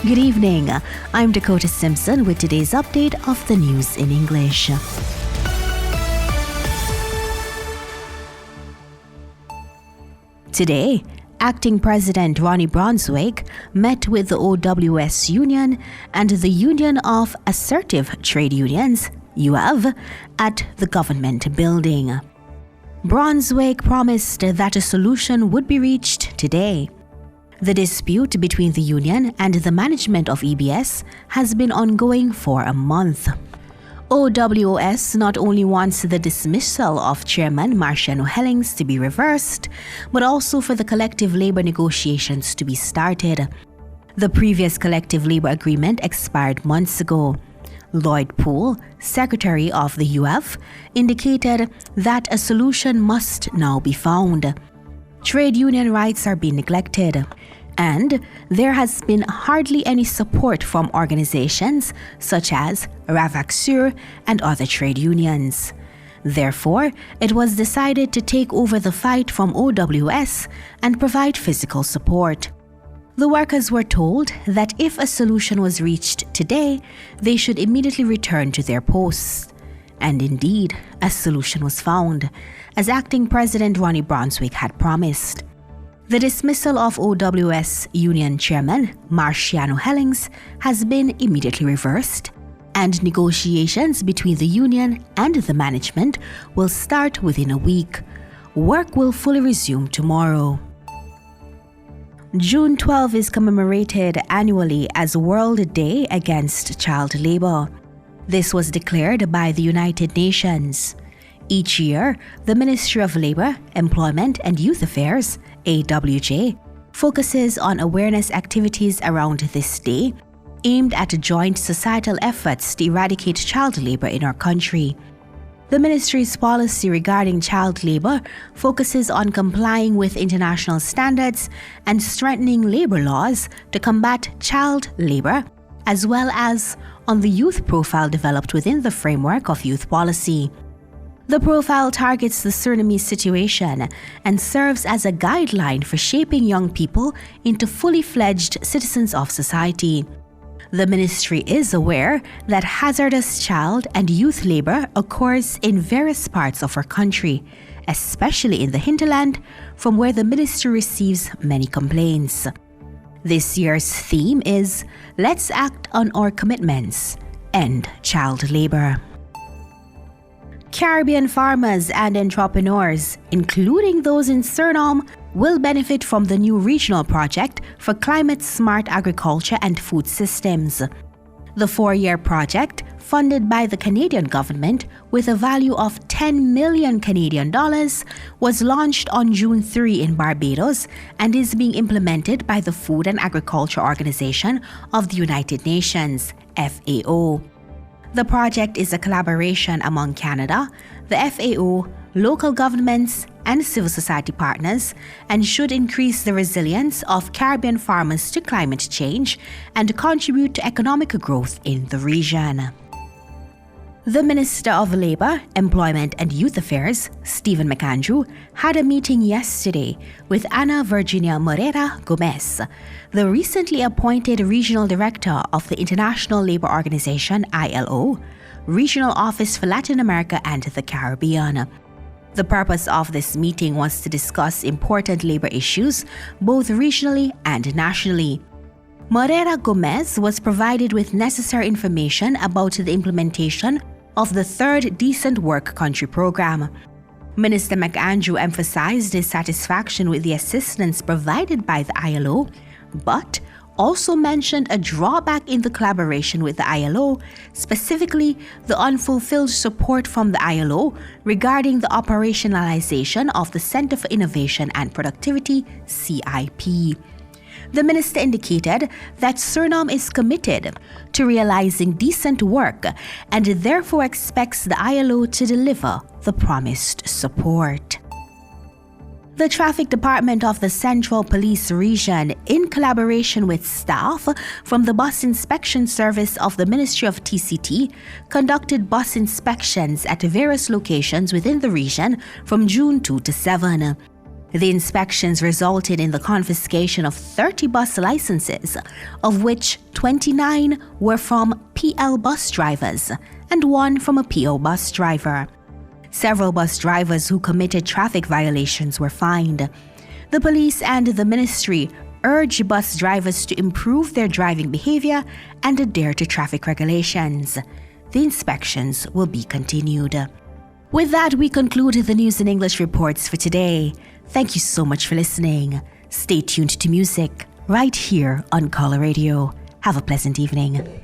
Good evening. I'm Dakota Simpson with today's update of the news in English. Today, Acting President Ronnie Brunswick met with the OWS Union and the Union of Assertive Trade Unions, UAV, at the government building. Brunswick promised that a solution would be reached today. The dispute between the union and the management of EBS has been ongoing for a month. OWS not only wants the dismissal of Chairman Marciano Hellings to be reversed, but also for the collective labor negotiations to be started. The previous collective labor agreement expired months ago. Lloyd Poole, Secretary of the UF, indicated that a solution must now be found. Trade union rights are being neglected, and there has been hardly any support from organizations such as Ravaxur and other trade unions. Therefore, it was decided to take over the fight from OWS and provide physical support. The workers were told that if a solution was reached today, they should immediately return to their posts. And indeed, a solution was found, as Acting President Ronnie Brunswick had promised. The dismissal of OWS Union Chairman Marciano Hellings has been immediately reversed, and negotiations between the union and the management will start within a week. Work will fully resume tomorrow. June 12 is commemorated annually as World Day Against Child Labor. This was declared by the United Nations. Each year, the Ministry of Labor, Employment and Youth Affairs, AWJ, focuses on awareness activities around this day aimed at joint societal efforts to eradicate child labor in our country. The ministry's policy regarding child labor focuses on complying with international standards and strengthening labor laws to combat child labor, as well as on the youth profile developed within the framework of youth policy. The profile targets the Surinamese situation and serves as a guideline for shaping young people into fully fledged citizens of society. The ministry is aware that hazardous child and youth labor occurs in various parts of our country, especially in the hinterland, from where the ministry receives many complaints. This year's theme is Let's Act on Our Commitments, End Child Labor. Caribbean farmers and entrepreneurs, including those in Suriname, will benefit from the new regional project for climate-smart agriculture and food systems. The 4-year project, funded by the Canadian government with a value of 10 million Canadian dollars, was launched on June 3 in Barbados and is being implemented by the Food and Agriculture Organization of the United Nations, FAO. The project is a collaboration among Canada, the FAO, local governments, and civil society partners, and should increase the resilience of Caribbean farmers to climate change and contribute to economic growth in the region. The Minister of Labour, Employment and Youth Affairs, Stephen McAndrew, had a meeting yesterday with Ana Virginia Moreira Gomez, the recently appointed Regional Director of the International Labour Organization, ILO, Regional Office for Latin America and the Caribbean. The purpose of this meeting was to discuss important labour issues, both regionally and nationally. Moreira Gomez was provided with necessary information about the implementation of the third Decent Work Country program. Minister McAndrew emphasized his satisfaction with the assistance provided by the ILO, but also mentioned a drawback in the collaboration with the ILO, specifically the unfulfilled support from the ILO regarding the operationalization of the Center for Innovation and Productivity, CIP. The minister indicated that Suriname is committed to realizing decent work and therefore expects the ILO to deliver the promised support. The Traffic Department of the Central Police Region, in collaboration with staff from the Bus Inspection Service of the Ministry of TCT, conducted bus inspections at various locations within the region from June 2 to 7. The inspections resulted in the confiscation of 30 bus licenses, of which 29 were from PL bus drivers and 1 from a PO bus driver. Several bus drivers who committed traffic violations were fined. The police and the ministry urge bus drivers to improve their driving behavior and adhere to traffic regulations. The inspections will be continued. With that, we conclude the News in English reports for today. Thank you so much for listening. Stay tuned to music right here on Caller Radio. Have a pleasant evening.